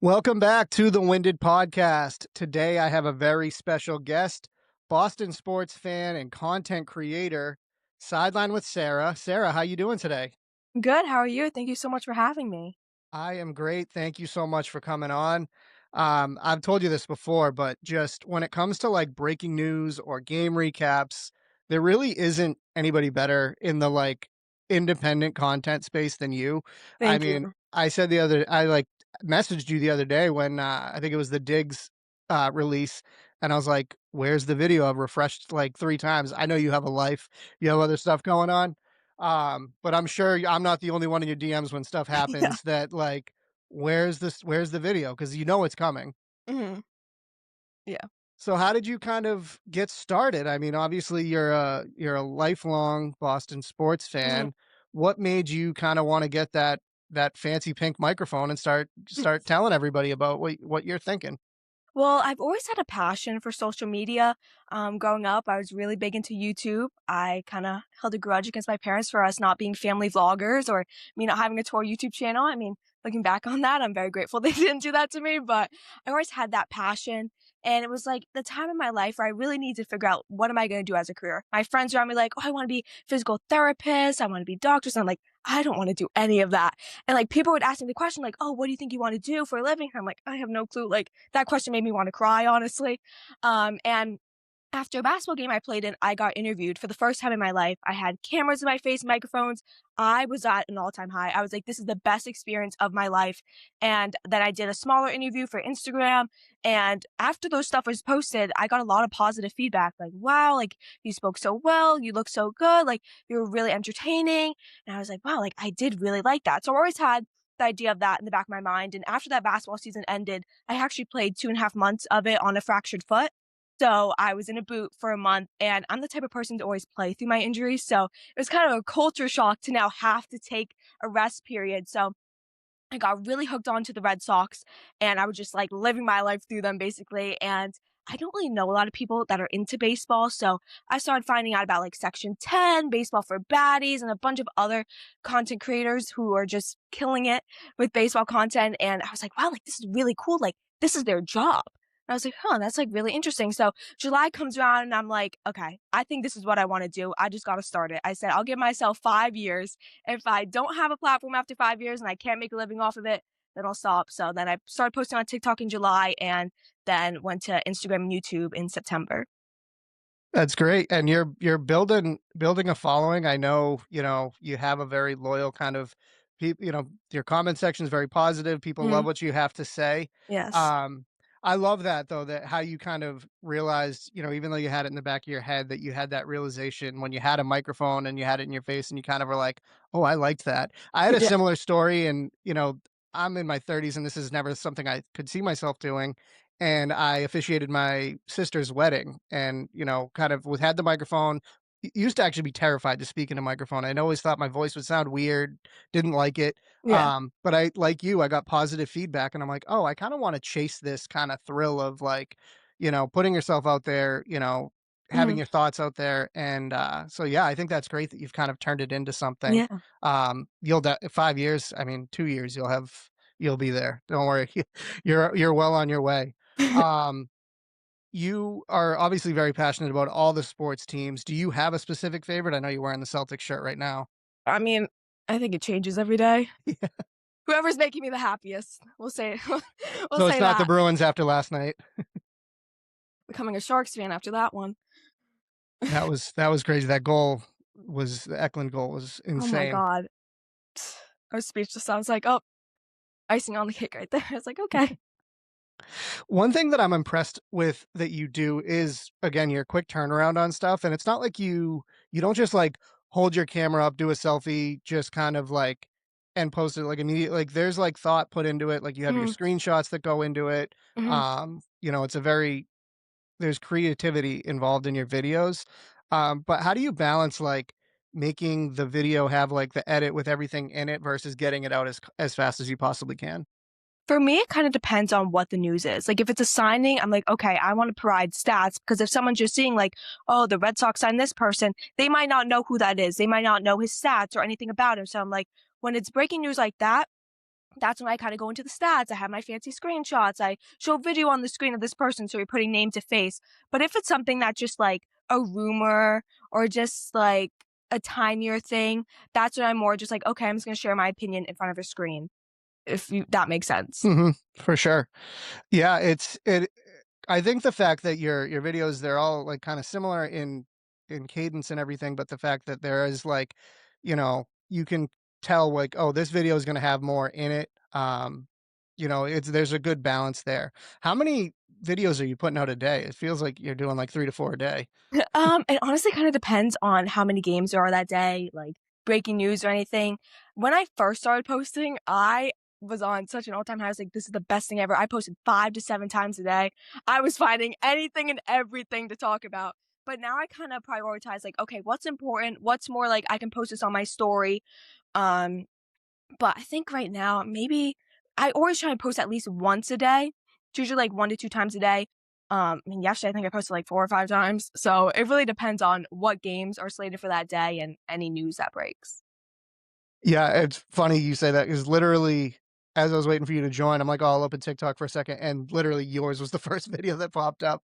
Welcome back to the Winded Podcast. Today I have a very special guest, Boston sports fan and content creator, Sideline with Sarah. Sarah, how you doing today? Good, how are you? Thank you so much for having me. I am great. Thank you so much for coming on. I've told you this before, but just when it comes to like breaking news or game recaps, there really isn't anybody better in the like independent content space than you. I Thank mean, you. I like messaged you the other day when I think it was the Diggs release, and I was like, "Where's the video?" I've refreshed like 3 times. I know you have a life, you have other stuff going on, but I'm sure I'm not the only one in your DMs when stuff Yeah. happens that like, where's the video? Because you know it's coming. Mhm. Yeah. So how did you kind of get started? I mean, obviously you're a lifelong Boston sports Mhm. fan. What made you kind of want to get that fancy pink microphone and start telling everybody about what you're thinking? Well, I've always had a passion for social media. Growing up, I was really big into YouTube. I kind of held a grudge against my parents for us not being family vloggers or me not having a tour YouTube channel. I mean, looking back on that, I'm very grateful they didn't do that to me, but I always had that passion. And it was like the time in my life where I really need to figure out what am I going to do as a career. My friends around me like, oh, I want to be physical therapist. I want to be doctors. And I'm like, I don't want to do any of that. And like people would ask me the question like, oh, what do you think you want to do for a living? I'm like, I have no clue. Like that question made me want to cry, honestly. And after a basketball game I played in, I got interviewed for the first time in my life. I had cameras in my face, microphones. I was at an all-time high. I was like, this is the best experience of my life. And then I did a smaller interview for Instagram. And after those stuff was posted, I got a lot of positive feedback. Like, wow, like you spoke so well, you look so good, like you were really entertaining. And I was like, wow, like I did really like that. So I always had the idea of that in the back of my mind. And after that basketball season ended, I actually played 2.5 months of it on a fractured foot. So I was in a boot for a month, and I'm the type of person to always play through my injuries. So it was kind of a culture shock to now have to take a rest period. So I got really hooked onto the Red Sox, and I was just like living my life through them basically. And I don't really know a lot of people that are into baseball. So I started finding out about like Section 10, Baseball for Baddies, and a bunch of other content creators who are just killing it with baseball content. And I was like, wow, like this is really cool. Like this is their job. And I was like, huh, that's like really interesting. So July comes around and I'm like, okay, I think this is what I want to do. I just got to start it. I said, I'll give myself 5 years. If I don't have a platform after 5 years and I can't make a living off of it, then I'll stop. So then I started posting on TikTok in July and then went to Instagram and YouTube in September. That's great, and you're building a following. I know, you have a very loyal kind of people. Your comment section is very positive. People love Mhm. what you have to say. Yes. Um, I love that though, that how you kind of realized, even though you had it in the back of your head, that you had that realization when you had a microphone and you had it in your face and you kind of were like, "Oh, I liked that." I had a Yeah. similar story and, I'm in my 30s and this is never something I could see myself doing, and I officiated my sister's wedding and, kind of had the microphone. Used to actually be terrified to speak in a microphone. I always thought my voice would sound weird, didn't like it. Yeah. But I like you, I got positive feedback and I'm like, "Oh, I kind of want to chase this kind of thrill of like, putting yourself out there, having Mhm. your thoughts out there." And so yeah, I think that's great that you've kind of turned it into something. Yeah. 5 years, I mean, 2 years, you'll be there. Don't worry. You're well on your way. Um, you are obviously very passionate about all the sports teams. Do you have a specific favorite? I know you're wearing the Celtics shirt right now. I mean, I think it changes every day. Yeah. Whoever's making me the happiest. We'll say we'll So it's say not the that. Bruins after last night. Becoming a Sharks fan after that one. That was crazy. That goal the Eklund goal was Oh my insane. god. I was speechless. I was like, "Oh, icing on the cake right there." I was like, "Okay." One thing that I'm impressed with that you do is, again, your quick turnaround on stuff, and it's not like you don't just, like, hold your camera up, do a selfie, just kind of, like and post it, like, immediately. Like, there's, like, thought put into it, like, you have your Mhm. screenshots that go into it. Mhm. It's a very there's creativity involved in your videos. But how do you balance, like, making the video have, like, the edit with everything in it versus getting it out as fast as you possibly can? For me, it kinda depends on what the news is. Like, if it's a signing, I'm like, "Okay, I wanna provide stats," because if someone's just seeing like, "Oh, the Red Sox signed this person," they might not know who that is. They might not know his stats or anything about him. So I'm like, when it's breaking news like that, that's when I kind of go into the stats. I have my fancy screenshots. I show video on the screen of this person, so you're putting name to face. But if it's something that's just like a rumor or just like a tinier thing, that's when I'm more just like, okay, I'm just gonna share my opinion in front of a screen. If that makes sense. For sure. Yeah, I think the fact that your videos, they're all, like, kinda similar in cadence and everything, but the fact that there is, like, you can tell, like, "Oh, this video is gonna have more in it." It's there's a good balance there. How many videos are you putting out a day? It feels like you're doing, like, 3 to 4 a day. It honestly kind of depends on how many games there are that day, like breaking news or anything. When I first started posting, I was on such an all-time high. I was like, this is the best thing ever. I posted 5 to 7 times a day. I was finding anything and everything to talk about. But now I kind of prioritize like, okay, what's important? What's more like I can post this on my story? Um, but I think right now, maybe I always try and post at least once a day. It's usually like 1 to 2 times a day. I mean, yesterday I think I posted like 4 or 5 times. So it really depends on what games are slated for that day and any news that breaks. Yeah, it's funny you say that, 'cause literally, as I was waiting for you to join, I'm like, "Oh, I'll open TikTok for a second," and literally yours was the first video that popped up.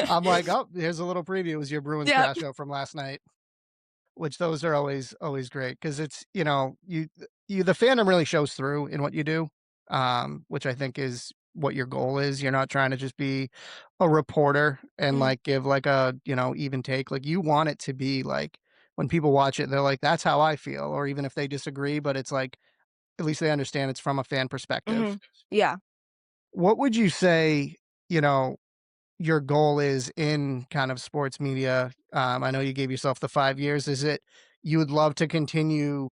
I'm like, "Oh, here's a little preview. It was your Bruins Yep. crash out from last night." Which those are always great, because it's, the fandom really shows through in what you do, which I think is what your goal is. You're not trying to just be a reporter and, Mhm, like, give, like, a, even take. Like, you want it to be, like, when people watch it, they're like, "That's how I feel," or even if they disagree, but it's like, at least they understand it's from a fan perspective. mhm. Yeah. What would you say, you know, your goal is in kind of sports media? I know you gave yourself the 5 years. Is it you would love to continue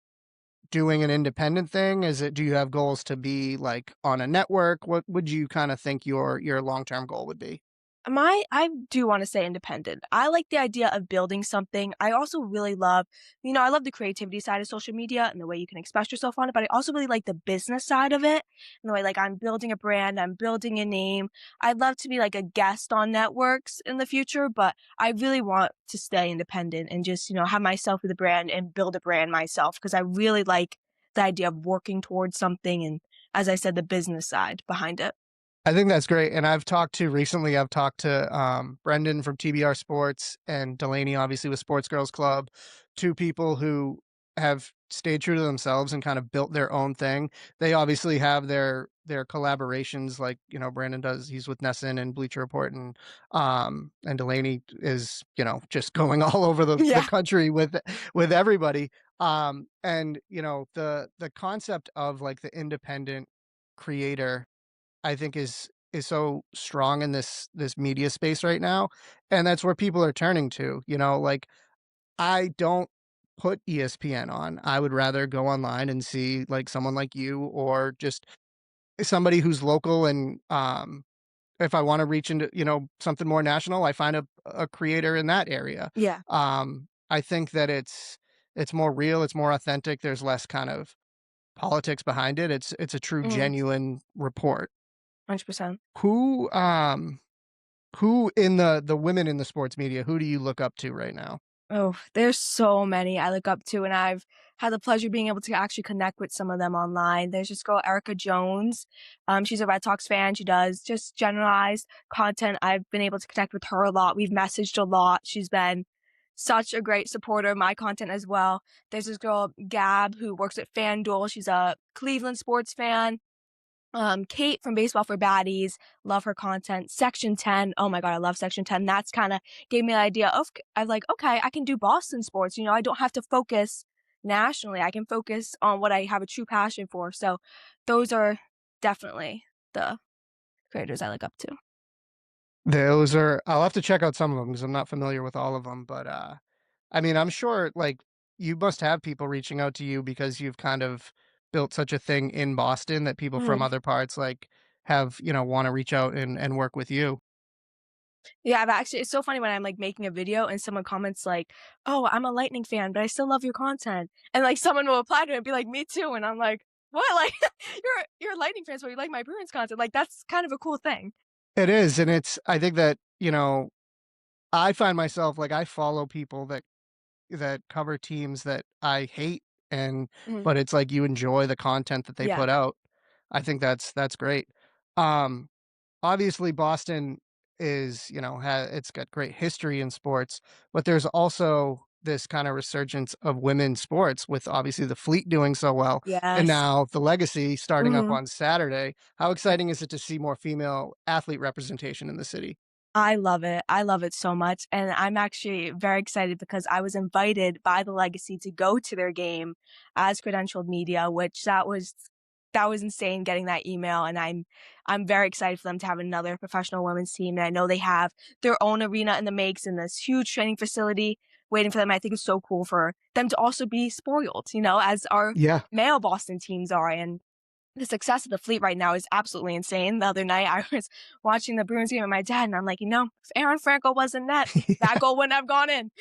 doing an independent thing? Is it, do you have goals to be, like, on a network? What would you kinda think your long-term goal would be? I do wanna say independent. I like the idea of building something. I also really love I love the creativity side of social media and the way you can express yourself on it, but I also really like the business side of it, and the way, like, I'm building a brand, I'm building a name. I'd love to be, like, a guest on networks in the future, but I really want to stay independent and just, have myself with a brand and build a brand myself because I really like the idea of working towards something and, as I said, the business side behind it. I think that's great, and I've talked to, Brendan from TBR Sports and Delaney, obviously, with Sports Girls Club, 2 people who have stayed true to themselves and kind of built their own thing. They obviously have their collaborations, like, Brandon does, he's with Nesson and Bleacher Report, and Delaney is, just going all over the Yeah. country with everybody. And, the concept of, like, the independent creator, I think, is so strong in this media space right now, and that's where people are turning to. Like, I don't put ESPN on. I would rather go online and see, like, someone like you, or just somebody who's local, and, if I wanna reach into, something more national, I find a creator in that area. Yeah. I think that it's more real, it's more authentic, there's less kind of politics behind it. It's a true Mhm. genuine report. 100%. Who, who in the women in the sports media, who do you look up to right now? Oh, there's so many I look up to, and I've had the pleasure of being able to actually connect with some of them online. There's this girl, Erica Jones. She's a Red Sox fan. She does just generalized content. I've been able to connect with her a lot. We've messaged a lot. She's been such a great supporter of my content as well. There's this girl, Gab, who works at FanDuel. She's a Cleveland sports fan. Kate from Baseball for Baddies, love her content. Section 10, oh my god, I love Section 10. That's kinda gave me the idea of I like, okay, I can do Boston sports, I don't have to focus nationally. I can focus on what I have a true passion for. So those are definitely the creators I look up to. Those are I'll have to check out some of them because 'cause I'm not familiar with all of them, but, I mean, I'm sure, like, you must have people reaching out to you because you've kind of built such a thing in Boston that people from Mhm. other parts, like, have, wanna reach out and work with you. Yeah, I've actually it's so funny when I'm, like, making a video and someone comments like, "Oh, I'm a Lightning fan, but I still love your content." And, like, someone will reply to it and be like, "Me too." And I'm like, "What? Like, you're a Lightning fan, so you like my Bruins content." Like, that's kind of a cool thing. It is, and I think that, I find myself, like, I follow people that cover teams that I hate, and Mhm. but it's like you enjoy the content that they Yeah. put out. I think that's great. Um, Obviously Boston is, it's got great history in sports, but there's also this kind of resurgence of women's sports with obviously the Fleet doing so well, and Yes. now the Legacy starting up Mhm. on Saturday. How exciting is it to see more female athlete representation in the city? I love it. I love it so much, and I'm actually very excited because I was invited by the Legacy to go to their game as credentialed media, which that was insane getting that email, and I'm very excited for them to have another professional women's team, and I know they have their own arena in the makes and this huge training facility waiting for them. I think it's so cool for them to also be spoiled, as our Yeah. male Boston teams are, and the success of the Fleet right now is absolutely insane. The other night, I was watching the Bruins game with my dad, and I'm like, if Aaron Franco was in net, that goal wouldn't have gone in.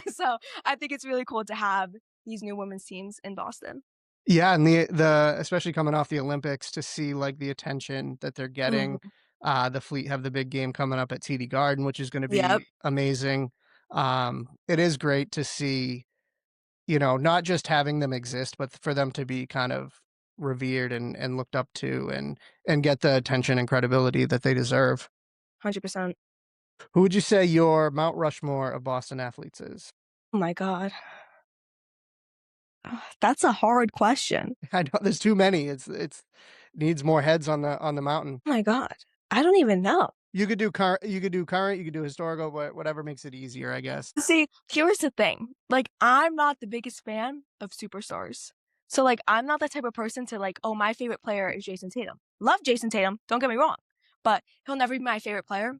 So I think it's really cool to have these new women's teams in Boston. Yeah, and the especially coming off the Olympics to see, like, the attention that they're getting. Mhm. The Fleet have the big game coming up at TD Garden, which is gonna Yep, be amazing. It is great to see, not just having them exist, but for them to be kind of revered and looked up to and get the attention and credibility that they deserve. 100%. Who would you say your Mount Rushmore of Boston athletes is? Oh my god. That's a hard question. I know there's too many. It's needs more heads on the mountain. Oh my god. I don't even know. You could do current, you could do historical, whatever makes it easier, I guess. See, here's the thing. Like, I'm not the biggest fan of superstars. So, like, I'm not the type of person to like, oh, my favorite player is Jason Tatum. Love Jason Tatum, don't get me wrong, but he'll never be my favorite player.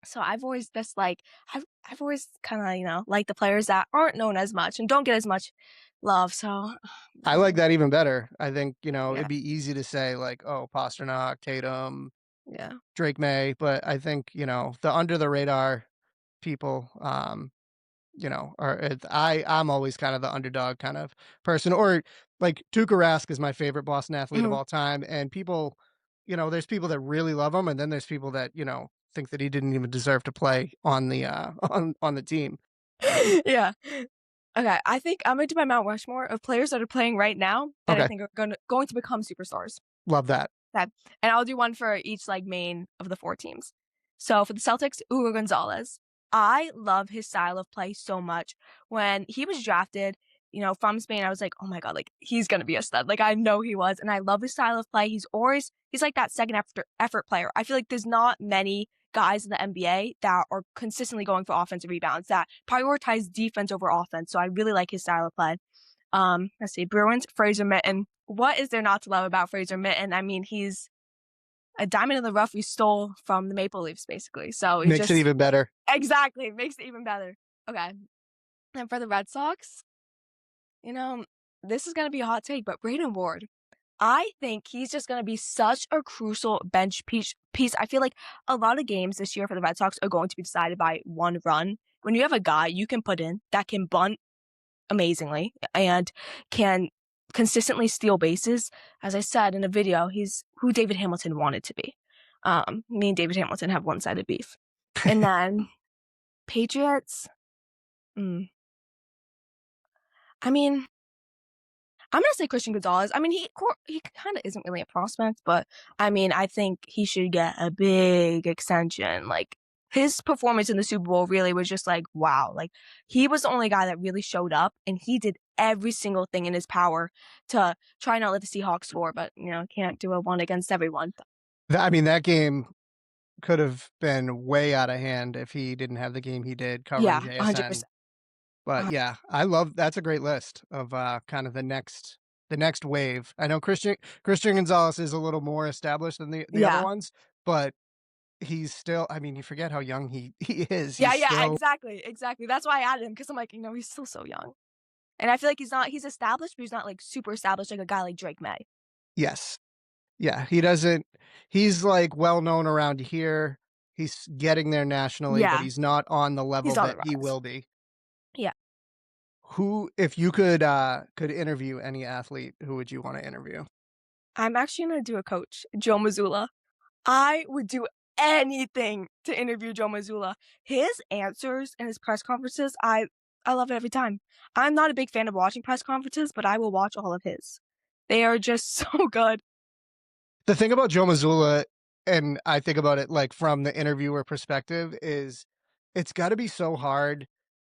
So I've always just like I've always kind of like the players that aren't known as much and don't get as much love. So I like mm, that even better. I think, yeah, it'd be easy to say like, "Oh, Pasternak, Tatum, yeah, Drake May," but I think, the under the radar people, are I'm always kind of the underdog kind of person, or like Tuukka Rask is my favorite Boston athlete of mhm. all time, and people, there's people that really love him, and then there's people that think that he didn't even deserve to play on the on the team. Yeah. Okay, I think I'm gonna do my Mount Rushmore of players that are playing right now that I Okay, think are going to become superstars. love that. Okay. And I'll do one for each like main of the four teams. So for the Celtics, Hugo Gonzalez. I love his style of play so much. When he was drafted, from Spain, I was like, oh my God, like he's gonna be a stud. Like I know he was. And I love his style of play. He's like that second effort player. I feel like there's not many guys in the NBA that are consistently going for offensive rebounds that prioritize defense over offense. So I really like his style of play. Let's see, Bruins, Fraser Mitten. What is there not to love about Fraser Mitten? I mean, he's a diamond in the rough we stole from the Maple Leafs, basically. So it Makes it just even better. exactly makes it even better. Okay. And for the Red Sox, you know, this is gonna be a hot take, but Braden Ward. I think he's just gonna be such a crucial bench piece. I feel like a lot of games this year for the Red Sox are going to be decided by one run. When you have a guy you can put in that can bunt amazingly and can consistently steal bases. As I said in a video, he's who David Hamilton wanted to be. Me and David Hamilton have one-sided beef. And then Patriots, mm, I mean, I'm gonna say Christian Gonzalez. I mean, he kind of isn't really a prospect, but I mean, I think he should get a big extension. Like his performance in the Super Bowl really was just like wow. Like he was the only guy that really showed up, and he did every single thing in his power to try not let the Seahawks score. But can't do a one against everyone. I mean, that game could have been way out of hand if he didn't have the game he did covering Yeah, JSN. 100%. But yeah, I love that's a great list of kind of the next wave. I know Christian Gonzalez is a little more established than the other Yeah. ones, but he's still, I mean, you forget how young he is. Yeah, He's yeah, still, exactly, exactly. That's why I added him because I'm like, he's still so young. And I feel like he's established, but he's not like super established like a guy like Drake May. yes. Yeah, he doesn't he's like well known around here. He's getting there nationally, but Yeah, he's not on the level he's on the that he rise. will be. Yeah. Who, if you could interview any athlete, who would you want to interview? I'm actually gonna do a coach, Joe Mazzulla. I would do anything to interview Joe Mazzulla. His answers and his press conferences, I love it every time. I'm not a big fan of watching press conferences, but I will watch all of his. They are just so good. The thing about Joe Mazzulla, and I think about it like from the interviewer perspective, is it's got to be so hard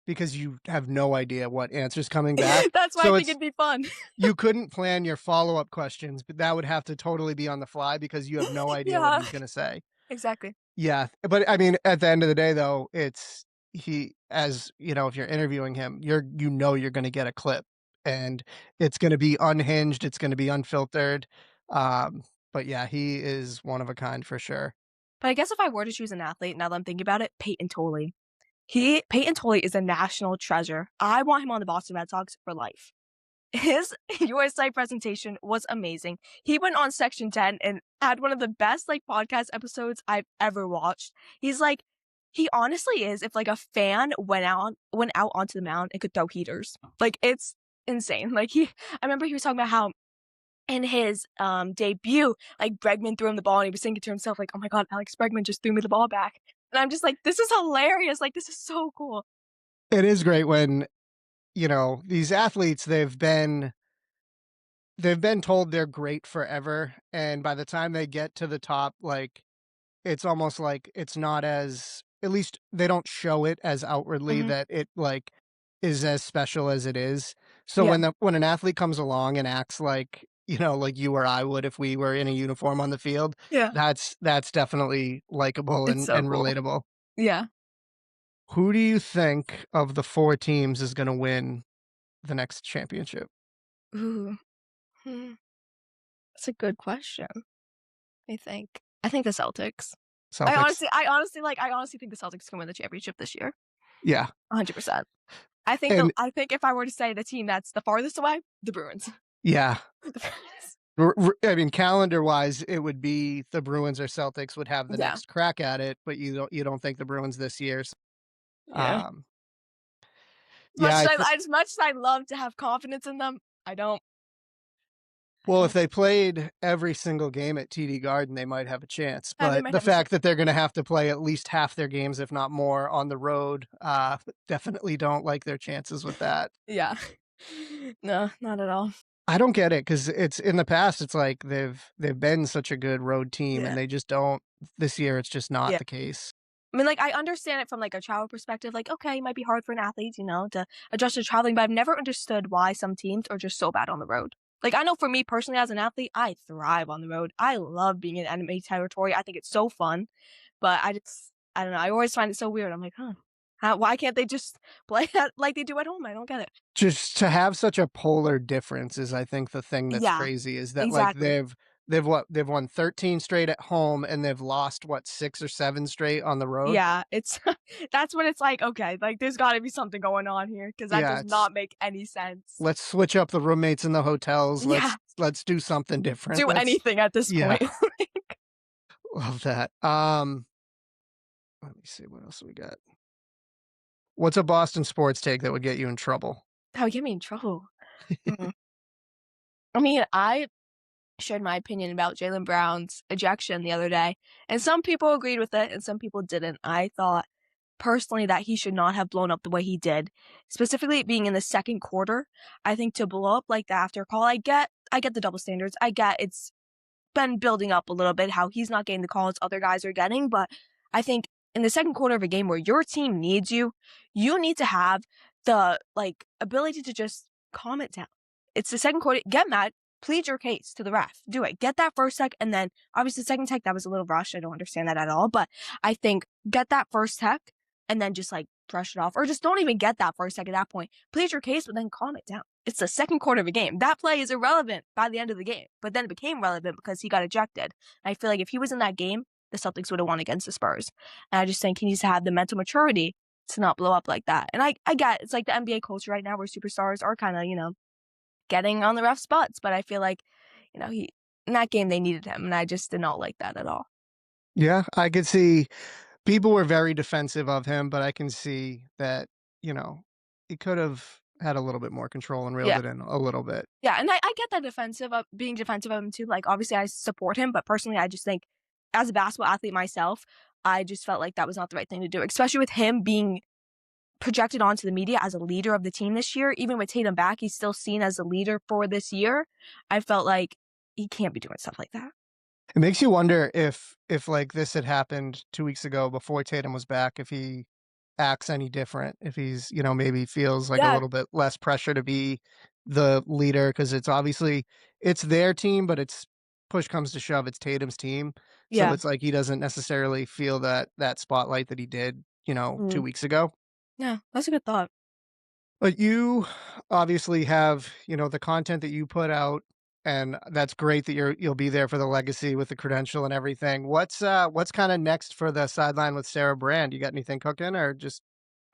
because you have no idea what answer's coming back. That's why I So think it's it'd be fun. you couldn't plan your follow-up questions, but that would have to totally be on the fly because you have no idea what Yeah, he's gonna say. exactly. Yeah, but I mean, at the end of the day, though, it's he as you know, if you're interviewing him, you're gonna get a clip, and it's gonna be unhinged, it's gonna be unfiltered. Um, but yeah, he is one of a kind for sure. But I guess if I were to choose an athlete, now that I'm thinking about it, Peyton Tolley. Peyton Tolley is a national treasure. I want him on the Boston Red Sox for life. His USA presentation was amazing. He went on Section 10 and had one of the best like podcast episodes I've ever watched. He's like he honestly is if like a fan went out onto the mound and could throw heaters. Like it's insane. Like I remember he was talking about how in his debut, like Bregman threw him the ball and he was thinking to himself, like, oh my god, Alex Bregman just threw me the ball back. And I'm just like, this is hilarious. Like, this is so cool. It is great when, these athletes, they've been told they're great forever, and by the time they get to the top, like, it's almost like it's not as at least they don't show it as outwardly Hmm. that it, like, is as special as it is. So Yeah, when an athlete comes along and acts like, like you or I would if we were in a uniform on the field, yeah. that's definitely likable It's and so and cool. relatable. Yeah. Who do you think of the 4 teams is gonna win the next championship? Ooh. Hmm. That's a good question. I think. I think the Celtics. Celtics? I honestly think the Celtics can win the championship this year. Yeah, 100%. and I think if I were to say the team that's the farthest away, the Bruins. yeah. The Bruins. I mean, calendar-wise, it would be the Bruins or Celtics would have the Yeah. next crack at it, but you don't think the Bruins this year. Yeah. Um, yeah, As much as I love to have confidence in them, I don't. I well, if don't. they played every single game at TD Garden, they might have a chance, They but might the have a chance. fact that they're gonna have to play at least half their games, if not more, on the road, definitely don't like their chances with that. Yeah. No, not at all. I don't get it because it's in the past, it's like they've been such a good road team, and Yeah. they just don't this year, it's just not Yeah. the case. I mean, like, I understand it from, like, a child perspective, like, okay, it might be hard for an athlete, to adjust to traveling, but I've never understood why some teams are just so bad on the road. Like, I know for me personally as an athlete, I thrive on the road. I love being in enemy territory. I think it's so fun, but I don't know. I always find it so weird. I'm like, huh, why can't they just play like they do at home? I don't get it. Just to have such a polar difference is, I think, the thing that's Yeah, crazy is that, like, exactly. they've won 13 straight at home, and they've lost, what, 6 or 7 straight on the road? Yeah, it's that's when it's like, okay, like there's got to be something going on here because that Yeah, does it's not make any sense. let's switch up the roommates in the hotels, Yeah, let's do something different, do anything at this yeah, point. love that. Let me see, what else we got? What's a Boston sports take that would get you in trouble? That would get me in trouble. Mm. I mean, I shared my opinion about Jaylen Brown's ejection the other day, and some people agreed with it and some people didn't. I thought personally that he should not have blown up the way he did, specifically being in the second quarter. I think to blow up like the after call, I get the double standards. I get it's been building up a little bit how he's not getting the calls other guys are getting, but I think in the second quarter of a game where your team needs you, you need to have the like ability to just calm it down. It's the second quarter. Get mad, plead your case to the ref. Do it. Get that first tech, and then obviously the second tech that was a little rushed. I don't understand that at all, but I think get that first tech and then just like brush it off, or just don't even get that first tech at that point. Plead your case, but then calm it down. It's the second quarter of a game. That play is irrelevant by the end of the game, but then it became relevant because he got ejected. And I feel like if he was in that game, the Celtics would have won against the Spurs. And I just think he needs to have the mental maturity to not blow up like that. And I get it's like the NBA culture right now where superstars are kind of, getting on the rough spots, but I feel like, he in that game they needed him, and I just did not like that at all. Yeah, I could see people were very defensive of him, but I can see that, you know, he could have had a little bit more control and reeled Yeah. it in a little bit. Yeah, and I get that defensive of being defensive of him too. Like obviously I support him, but personally I just think as a basketball athlete myself, I just felt like that was not the right thing to do, especially with him being projected onto the media as a leader of the team this year. Even with Tatum back, he's still seen as a leader for this year. I felt like he can't be doing stuff like that. It makes you wonder if, like, this had happened 2 weeks ago before Tatum was back, if he acts any different, if he's, maybe feels like a Yeah, little bit less pressure to be the leader because it's obviously it's their team, but it's push comes to shove, it's Tatum's team. So yeah. it's like he doesn't necessarily feel that spotlight that he did, 2 Mm. weeks ago. Yeah, that's a good thought. But you obviously have, the content that you put out, and that's great that you'll be there for the legacy with the credential and everything. What's kind of next for the sideline with Sarah Brand? You got anything cooking or just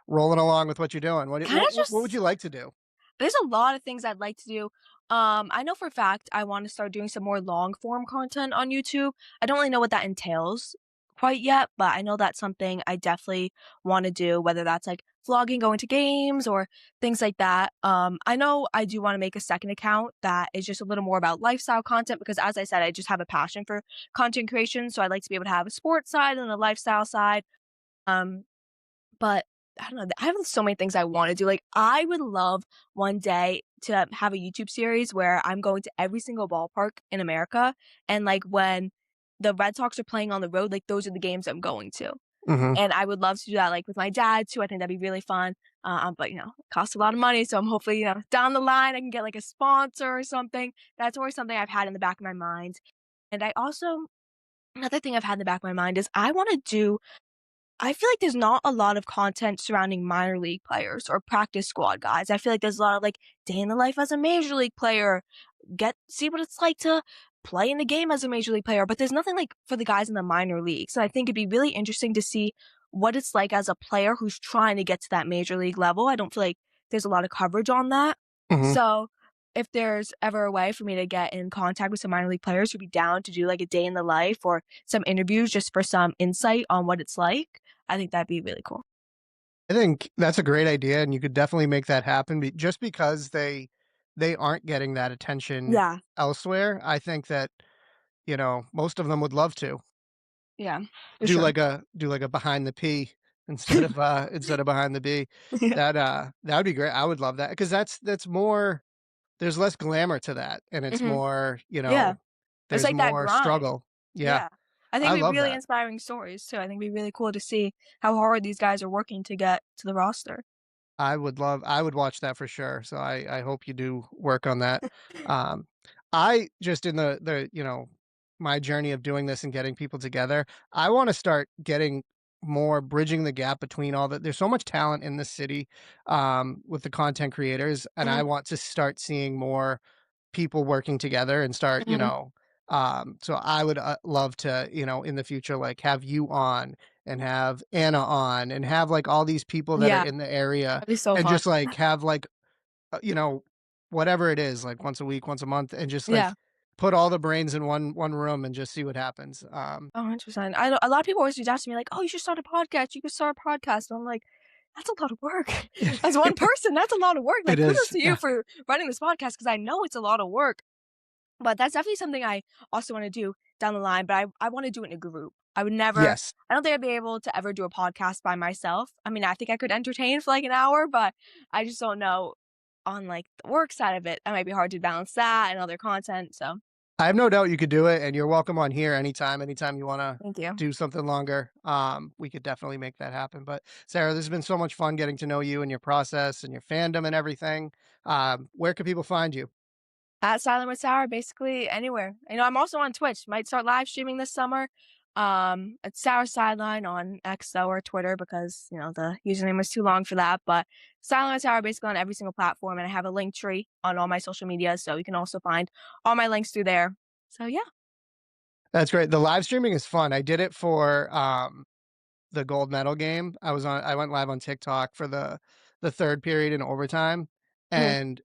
rolling along with what you're doing? Kinda What would just you like to do? There's a lot of things I'd like to do. I know for a fact I want to start doing some more long form content on YouTube. I don't really know what that entails quite yet, but I know that's something I definitely want to do, whether that's like vlogging, going to games, or things like that. I know I do want to make a second account that is just a little more about lifestyle content because, as I said, I just have a passion for content creation. So I'd like to be able to have a sports side and a lifestyle side. Um, but I don't know, I have so many things I wanna do, like, I would love one day to have a YouTube series where I'm going to every single ballpark in America, and, like, when the Red Sox are playing on the road, like, those are the games I'm going to, Mhm. and I would love to do that, like, with my dad too, I think that'd be really fun, but, it costs a lot of money, so I'm hopefully, down the line, I can get, like, a sponsor or something. That's always something I've had in the back of my mind, and I also another thing I've had in the back of my mind is I feel like there's not a lot of content surrounding minor league players or practice squad guys. I feel like there's a lot of like day in the life as a major league player, see what it's like to play in the game as a major league player, but there's nothing like for the guys in the minor leagues. And I think it'd be really interesting to see what it's like as a player who's trying to get to that major league level. I don't feel like there's a lot of coverage on that. Mhm. So if there's ever a way for me to get in contact with some minor league players who'd be down to do like a day in the life or some interviews just for some insight on what it's like, I think that'd be really cool. I think that's a great idea, and you could definitely make that happen just because they aren't getting that attention Yeah, elsewhere. I think that, most of them would love to. yeah, for sure. Do like a behind the P instead of behind the B. Yeah. That would be great. I would love that because that's more there's less glamour to that, and it's Mhm. more, Yeah. It's there's like that more grind. struggle. Yeah, Yeah. I think I it'd be love really that. inspiring stories too. I think it'd be really cool to see how hard these guys are working to get to the roster. I would watch that for sure, so I hope you do work on that. Um, I just in my journey of doing this and getting people together, I wanna start getting more bridging the gap between all the there's so much talent in this city, with the content creators, and I Mhm, want to start seeing more people working together and start, mhm. so I would, love to, in the future, like, have you on and have Anna on and have, like, all these people that are Yeah, in the area that'd be so and fun. just, like, have, like, whatever it is, like, once a week, once a month, and just, like, Yeah. put all the brains in one room and just see what happens. Oh, 100%. I know a lot of people always reach out to me like, "Oh, you should start a podcast. You could start a podcast." And I'm like, "That's a lot of work." As one person, that's a lot of work. It Like, kudos is, to you yeah. for running this podcast because I know it's a lot of work. But that's definitely something I also wanna do down the line, but I wanna do it in a group. Yes. I don't think I'd be able to ever do a podcast by myself. I mean, I think I could entertain for, like, an hour, but I just don't know on, like, the work side of it, that might be hard to balance that and other content, so I have no doubt you could do it, and you're welcome on here anytime you wanna thank you. do something longer. We could definitely make that happen, but Sarah, this has been so much fun getting to know you and your process and your fandom and everything. Where can people find you? At Silent with Sour, basically anywhere. I'm also on Twitch, might start live streaming this summer. It's Sour Sideline on X though or Twitter because, the username was too long for that. But Silent with Sour basically on every single platform, and I have a link tree on all my social media, so you can also find all my links through there. So yeah. That's great. The live streaming is fun. I did it for, the gold medal game. I went live on TikTok for the 3rd period in overtime, Mhm. and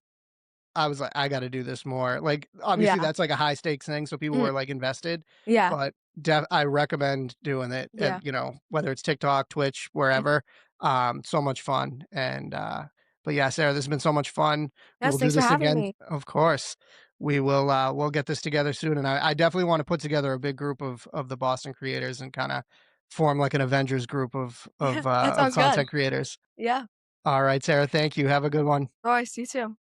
I was like, "I gotta do this more." Like, obviously, Yeah. that's like a high stakes thing, so people Mhm. were, like, invested, Yeah. but I recommend doing it Yeah. and, whether it's TikTok, Twitch, Mm. wherever, so much fun, but yeah, Sarah, this has been so much fun. We Yes, will do thanks for this having again. me. Of course. We'll get this together soon, and I definitely wanna put together a big group of the Boston creators and kinda form, like, an Avengers group Yeah, that of sounds good. content creators. Yeah. Alright, Sarah, thank you. Have a good one. Of course, you too.